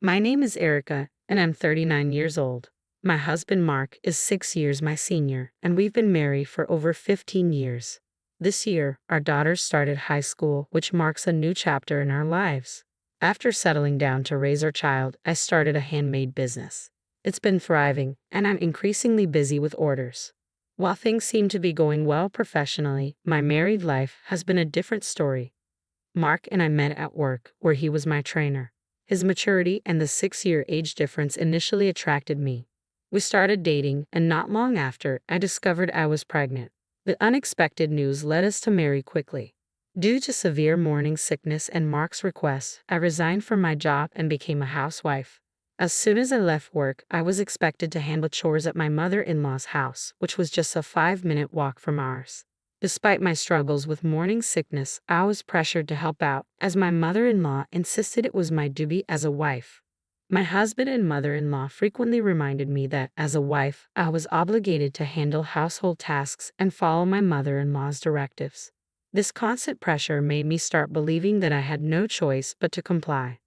My name is Erica, and I'm 39 years old. My husband Mark is 6 years my senior, and we've been married for over 15 years. This year, our daughter started high school, which marks a new chapter in our lives. After settling down to raise our child, I started a handmade business. It's been thriving, and I'm increasingly busy with orders. While things seem to be going well professionally, my married life has been a different story. Mark and I met at work, where he was my trainer. His maturity and the 6-year age difference initially attracted me. We started dating, and not long after, I discovered I was pregnant. The unexpected news led us to marry quickly. Due to severe morning sickness and Mark's request, I resigned from my job and became a housewife. As soon as I left work, I was expected to handle chores at my mother-in-law's house, which was just a 5-minute walk from ours. Despite my struggles with morning sickness, I was pressured to help out, as my mother-in-law insisted it was my duty as a wife. My husband and mother-in-law frequently reminded me that, as a wife, I was obligated to handle household tasks and follow my mother-in-law's directives. This constant pressure made me start believing that I had no choice but to comply.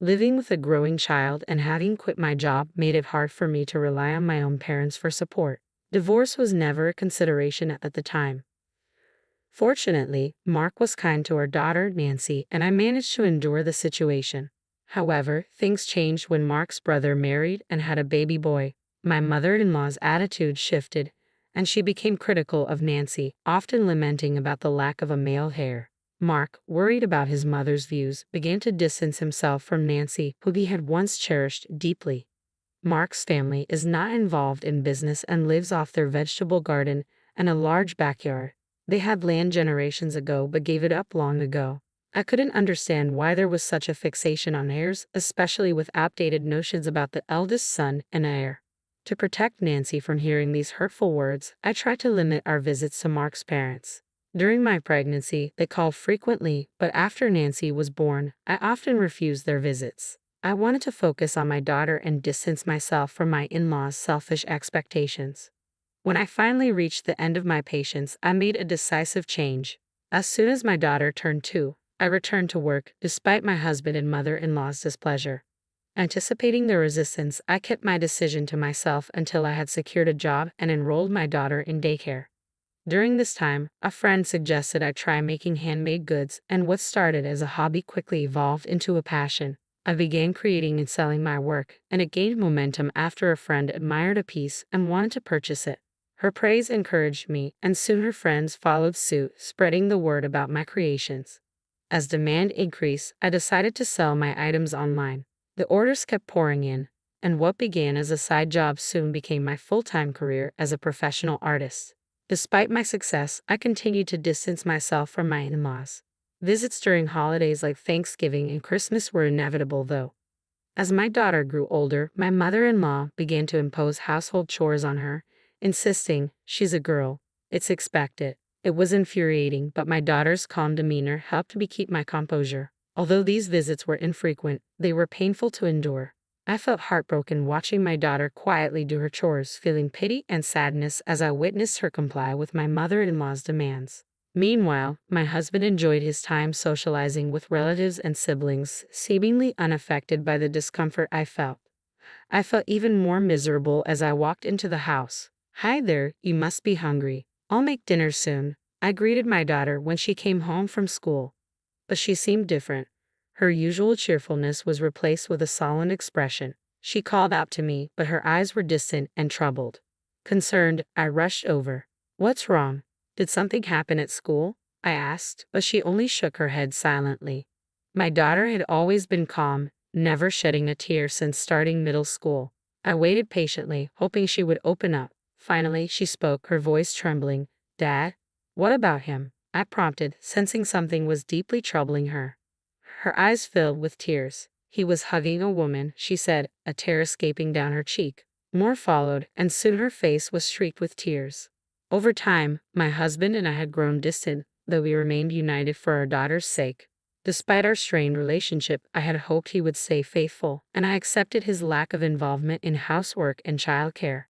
Living with a growing child and having quit my job made it hard for me to rely on my own parents for support. Divorce was never a consideration at the time. Fortunately, Mark was kind to our daughter, Nancy, and I managed to endure the situation. However, things changed when Mark's brother married and had a baby boy. My mother-in-law's attitude shifted, and she became critical of Nancy, often lamenting about the lack of a male heir. Mark, worried about his mother's views, began to distance himself from Nancy, who he had once cherished deeply. Mark's family is not involved in business and lives off their vegetable garden and a large backyard. They had land generations ago but gave it up long ago. I couldn't understand why there was such a fixation on heirs, especially with outdated notions about the eldest son and heir. To protect Nancy from hearing these hurtful words, I tried to limit our visits to Mark's parents. During my pregnancy, they called frequently, but after Nancy was born, I often refused their visits. I wanted to focus on my daughter and distance myself from my in-laws' selfish expectations. When I finally reached the end of my patience, I made a decisive change. As soon as my daughter turned 2, I returned to work, despite my husband and mother-in-law's displeasure. Anticipating their resistance, I kept my decision to myself until I had secured a job and enrolled my daughter in daycare. During this time, a friend suggested I try making handmade goods, and what started as a hobby quickly evolved into a passion. I began creating and selling my work, and it gained momentum after a friend admired a piece and wanted to purchase it. Her praise encouraged me, and soon her friends followed suit, spreading the word about my creations. As demand increased, I decided to sell my items online. The orders kept pouring in, and what began as a side job soon became my full-time career as a professional artist. Despite my success, I continued to distance myself from my in-laws. Visits during holidays like Thanksgiving and Christmas were inevitable, though. As my daughter grew older, my mother-in-law began to impose household chores on her, insisting, "She's a girl. It's expected." It was infuriating, but my daughter's calm demeanor helped me keep my composure. Although these visits were infrequent, they were painful to endure. I felt heartbroken watching my daughter quietly do her chores, feeling pity and sadness as I witnessed her comply with my mother-in-law's demands. Meanwhile, my husband enjoyed his time socializing with relatives and siblings, seemingly unaffected by the discomfort I felt. I felt even more miserable as I walked into the house. "Hi there, you must be hungry. I'll make dinner soon," I greeted my daughter when she came home from school. But she seemed different. Her usual cheerfulness was replaced with a sullen expression. She called out to me, but her eyes were distant and troubled. Concerned, I rushed over. "What's wrong? Did something happen at school?" I asked, but she only shook her head silently. My daughter had always been calm, never shedding a tear since starting middle school. I waited patiently, hoping she would open up. Finally, she spoke, her voice trembling. "Dad? What about him?" I prompted, sensing something was deeply troubling her. Her eyes filled with tears. "He was hugging a woman," she said, a tear escaping down her cheek. More followed, and soon her face was streaked with tears. Over time, my husband and I had grown distant, though we remained united for our daughter's sake. Despite our strained relationship, I had hoped he would stay faithful, and I accepted his lack of involvement in housework and childcare.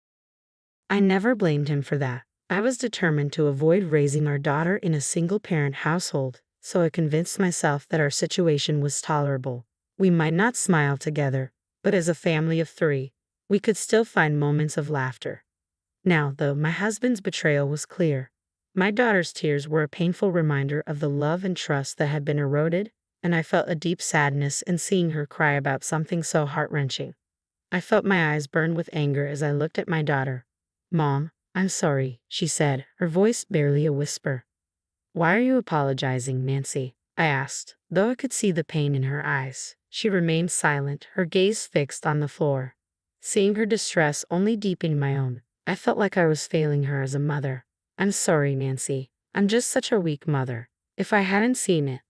I never blamed him for that. I was determined to avoid raising our daughter in a single-parent household, so I convinced myself that our situation was tolerable. We might not smile together, but as a family of three, we could still find moments of laughter. Now, though, my husband's betrayal was clear. My daughter's tears were a painful reminder of the love and trust that had been eroded, and I felt a deep sadness in seeing her cry about something so heart-wrenching. I felt my eyes burn with anger as I looked at my daughter. "Mom, I'm sorry," she said, her voice barely a whisper. "Why are you apologizing, Nancy?" I asked, though I could see the pain in her eyes. She remained silent, her gaze fixed on the floor. Seeing her distress only deepened my own. I felt like I was failing her as a mother. "I'm sorry, Nancy. I'm just such a weak mother. If I hadn't seen it."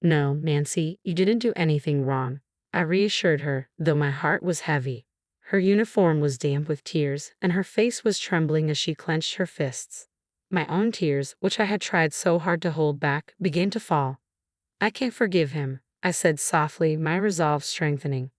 "No, Nancy, you didn't do anything wrong," I reassured her, though my heart was heavy. Her uniform was damp with tears, and her face was trembling as she clenched her fists. My own tears, which I had tried so hard to hold back, began to fall. "I can't forgive him," I said softly, my resolve strengthening.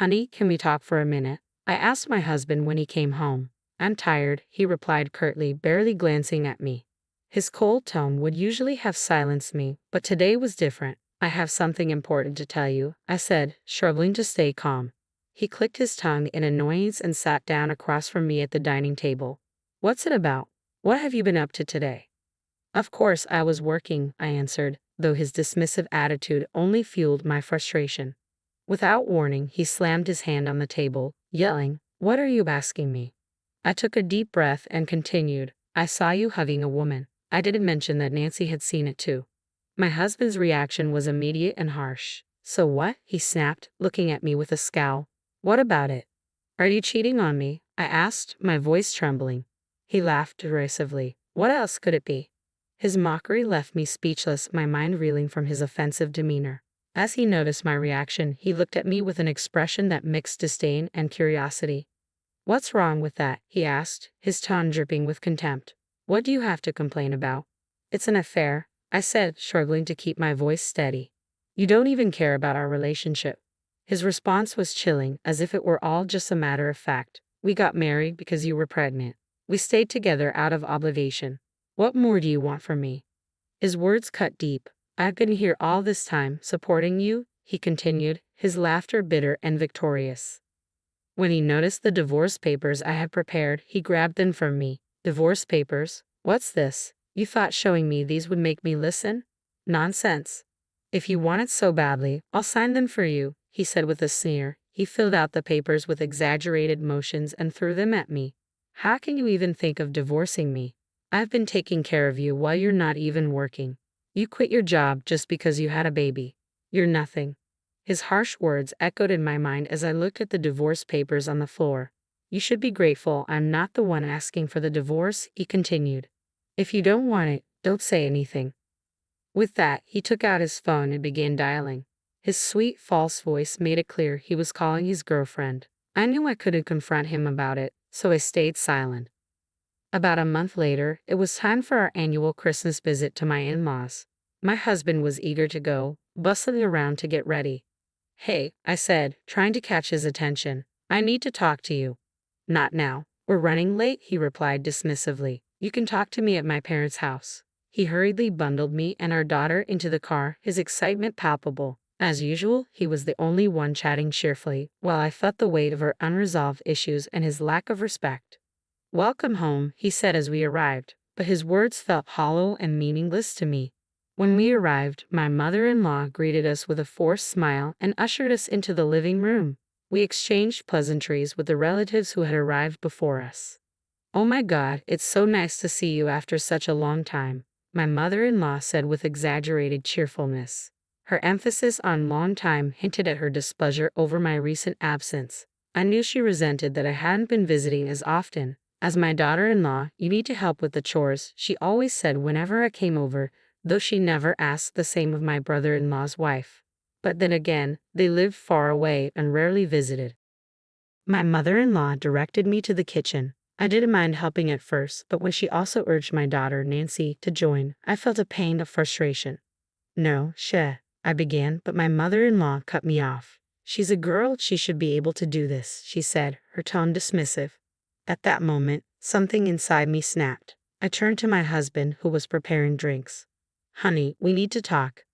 "Honey, can we talk for a minute?" I asked my husband when he came home. "I'm tired," he replied curtly, barely glancing at me. His cold tone would usually have silenced me, but today was different. "I have something important to tell you," I said, struggling to stay calm. He clicked his tongue in annoyance and sat down across from me at the dining table. "What's it about? What have you been up to today?" "Of course I was working," I answered, though his dismissive attitude only fueled my frustration. Without warning, he slammed his hand on the table, yelling, "What are you asking me?" I took a deep breath and continued, "I saw you hugging a woman." I didn't mention that Nancy had seen it too. My husband's reaction was immediate and harsh. "So what?" he snapped, looking at me with a scowl. "What about it?" "Are you cheating on me?" I asked, my voice trembling. He laughed derisively. "What else could it be?" His mockery left me speechless, my mind reeling from his offensive demeanor. As he noticed my reaction, he looked at me with an expression that mixed disdain and curiosity. "What's wrong with that?" he asked, his tone dripping with contempt. "What do you have to complain about?" "It's an affair," I said, struggling to keep my voice steady. "You don't even care about our relationship." His response was chilling, as if it were all just a matter of fact. "We got married because you were pregnant. We stayed together out of obligation. What more do you want from me?" His words cut deep. "I've been here all this time, supporting you," he continued, his laughter bitter and victorious. When he noticed the divorce papers I had prepared, he grabbed them from me. "Divorce papers? What's this? You thought showing me these would make me listen? Nonsense. If you want it so badly, I'll sign them for you," he said with a sneer. He filled out the papers with exaggerated motions and threw them at me. "How can you even think of divorcing me? I've been taking care of you while you're not even working. You quit your job just because you had a baby. You're nothing." His harsh words echoed in my mind as I looked at the divorce papers on the floor. "You should be grateful I'm not the one asking for the divorce," he continued. "If you don't want it, don't say anything." With that, he took out his phone and began dialing. His sweet, false voice made it clear he was calling his girlfriend. I knew I couldn't confront him about it, so I stayed silent. About a month later, it was time for our annual Christmas visit to my in-laws. My husband was eager to go, bustling around to get ready. "Hey," I said, trying to catch his attention. "I need to talk to you." "Not now. We're running late," he replied dismissively. "You can talk to me at my parents' house." He hurriedly bundled me and our daughter into the car, his excitement palpable. As usual, he was the only one chatting cheerfully, while I felt the weight of our unresolved issues and his lack of respect. "Welcome home," he said as we arrived, but his words felt hollow and meaningless to me. When we arrived, my mother-in-law greeted us with a forced smile and ushered us into the living room. We exchanged pleasantries with the relatives who had arrived before us. "Oh my God, it's so nice to see you after such a long time," my mother-in-law said with exaggerated cheerfulness. Her emphasis on long time hinted at her displeasure over my recent absence. I knew she resented that I hadn't been visiting as often. "As my daughter-in-law, you need to help with the chores," she always said whenever I came over, though she never asked the same of my brother-in-law's wife. But then again, they lived far away and rarely visited. My mother-in-law directed me to the kitchen. I didn't mind helping at first, but when she also urged my daughter, Nancy, to join, I felt a pang of frustration. "No, I began, but my mother-in-law cut me off. "She's a girl, she should be able to do this," she said, her tone dismissive. At that moment, something inside me snapped. I turned to my husband, who was preparing drinks. "Honey, we need to talk."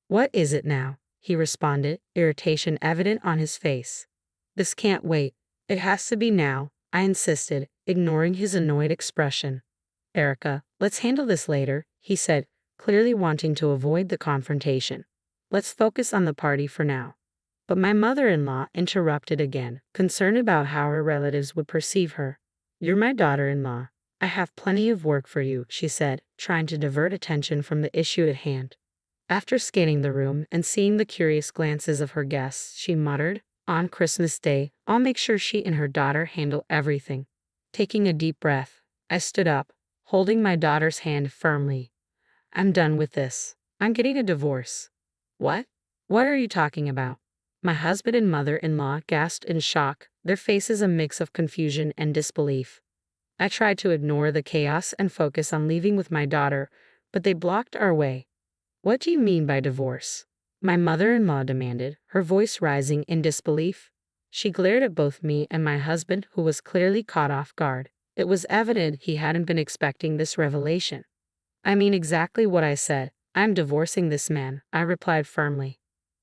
"What is it now?" he responded, irritation evident on his face. This can't wait. It has to be now, I insisted, ignoring his annoyed expression. Erica, let's handle this later, he said, clearly wanting to avoid the confrontation. Let's focus on the party for now. But my mother-in-law interrupted again, concerned about how her relatives would perceive her. You're my daughter-in-law. I have plenty of work for you, she said, trying to divert attention from the issue at hand. After scanning the room and seeing the curious glances of her guests, she muttered, on Christmas Day, I'll make sure she and her daughter handle everything. Taking a deep breath, I stood up, holding my daughter's hand firmly. I'm done with this. I'm getting a divorce. What? What are you talking about? My husband and mother-in-law gasped in shock, their faces a mix of confusion and disbelief. I tried to ignore the chaos and focus on leaving with my daughter, but they blocked our way. What do you mean by divorce? My mother-in-law demanded, her voice rising in disbelief. She glared at both me and my husband, who was clearly caught off guard. It was evident he hadn't been expecting this revelation. I mean exactly what I said. I'm divorcing this man, I replied firmly.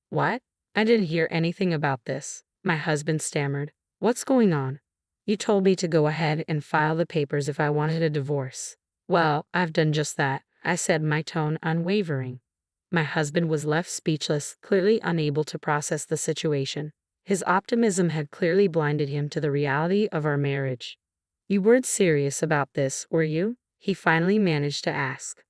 What? I didn't hear anything about this, my husband stammered. What's going on? You told me to go ahead and file the papers if I wanted a divorce. Well, I've done just that, I said, my tone unwavering. My husband was left speechless, clearly unable to process the situation. His optimism had clearly blinded him to the reality of our marriage. You weren't serious about this, were you? He finally managed to ask.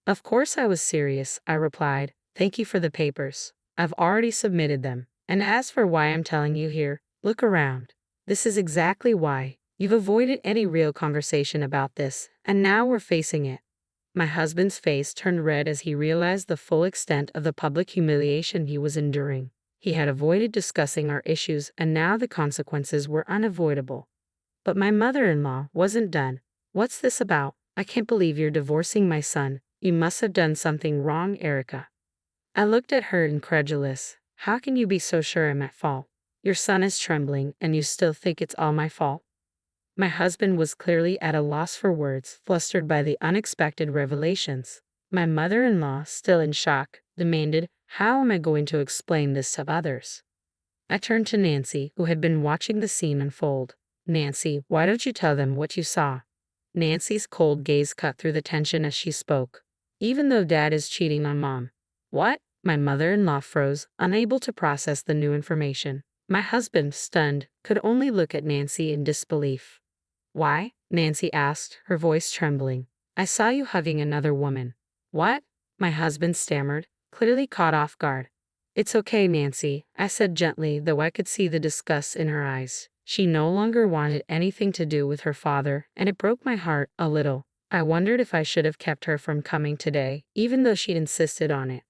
Of course I was serious, I replied. Thank you for the papers. I've already submitted them. And as for why I'm telling you here, look around. This is exactly why. You've avoided any real conversation about this, and now we're facing it. My husband's face turned red as he realized the full extent of the public humiliation he was enduring. He had avoided discussing our issues, and now the consequences were unavoidable. But my mother-in-law wasn't done. What's this about? I can't believe you're divorcing my son. You must have done something wrong, Erica. I looked at her incredulous. How can you be so sure I'm at fault? Your son is trembling, and you still think it's all my fault? My husband was clearly at a loss for words, flustered by the unexpected revelations. My mother-in-law, still in shock, demanded, how am I going to explain this to others? I turned to Nancy, who had been watching the scene unfold. Nancy, why don't you tell them what you saw? Nancy's cold gaze cut through the tension as she spoke. Even though Dad is cheating on Mom. What? My mother-in-law froze, unable to process the new information. My husband, stunned, could only look at Nancy in disbelief. Why? Nancy asked, her voice trembling. I saw you hugging another woman. What? My husband stammered, clearly caught off guard. It's okay, Nancy, I said gently, though I could see the disgust in her eyes. She no longer wanted anything to do with her father, and it broke my heart a little. I wondered if I should have kept her from coming today, even though she'd insisted on it.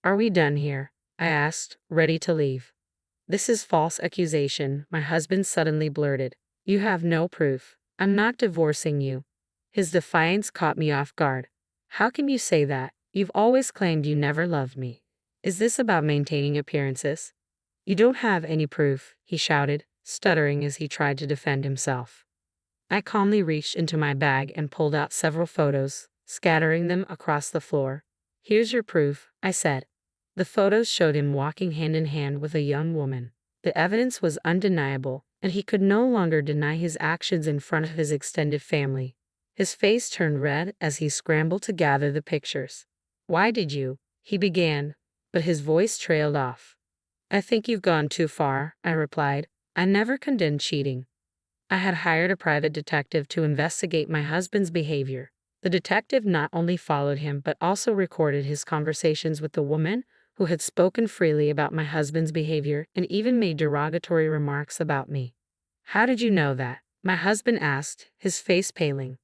Are we done here? I asked, ready to leave. This is false accusation, my husband suddenly blurted. You have no proof. I'm not divorcing you. His defiance caught me off guard. How can you say that? You've always claimed you never loved me. Is this about maintaining appearances? You don't have any proof, he shouted, stuttering as he tried to defend himself. I calmly reached into my bag and pulled out several photos, scattering them across the floor. Here's your proof, I said. The photos showed him walking hand in hand with a young woman. The evidence was undeniable, and he could no longer deny his actions in front of his extended family. His face turned red as he scrambled to gather the pictures. Why did you? He began, but his voice trailed off. I think you've gone too far, I replied. I never condoned cheating. I had hired a private detective to investigate my husband's behavior. The detective not only followed him but also recorded his conversations with the woman who had spoken freely about my husband's behavior and even made derogatory remarks about me. How did you know that? My husband asked, his face paling.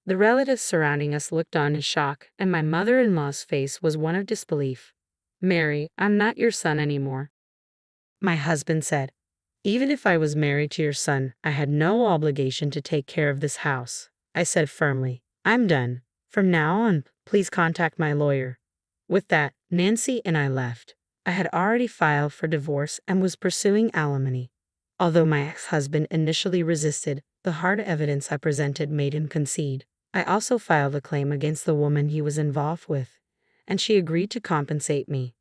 The relatives surrounding us looked on in shock, and my mother-in-law's face was one of disbelief. Mary, I'm not your son anymore. My husband said. Even if I was married to your son, I had no obligation to take care of this house, I said firmly. I'm done. From now on, please contact my lawyer. With that, Nancy and I left. I had already filed for divorce and was pursuing alimony. Although my ex-husband initially resisted, the hard evidence I presented made him concede. I also filed a claim against the woman he was involved with, and she agreed to compensate me.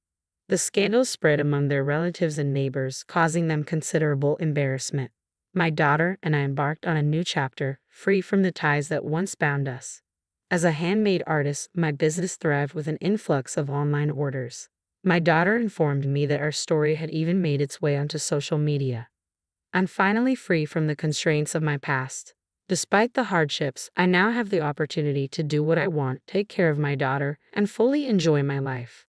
The scandal spread among their relatives and neighbors, causing them considerable embarrassment. My daughter and I embarked on a new chapter, free from the ties that once bound us. As a handmade artist, my business thrived with an influx of online orders. My daughter informed me that our story had even made its way onto social media. I'm finally free from the constraints of my past. Despite the hardships, I now have the opportunity to do what I want, take care of my daughter, and fully enjoy my life.